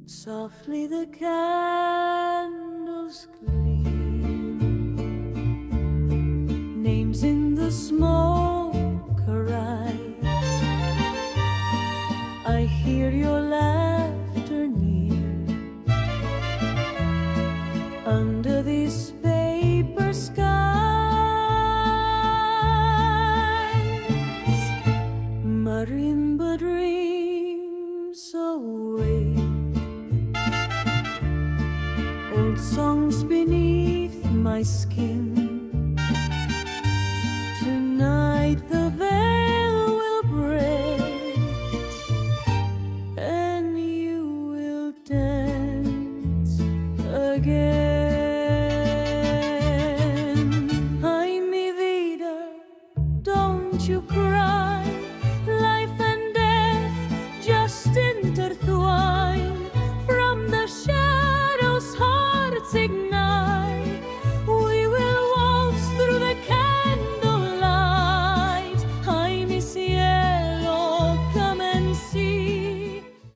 Softly the candles gleam, names in the smoke arise. I hear your laughter near under these paper skies. Marimba dreams away, old songs beneath my skin. Tonight the veil will break and you will dance again. Ay, mi vida, don't you cry. Life and death just intertwine. From the shadows hearts ignite.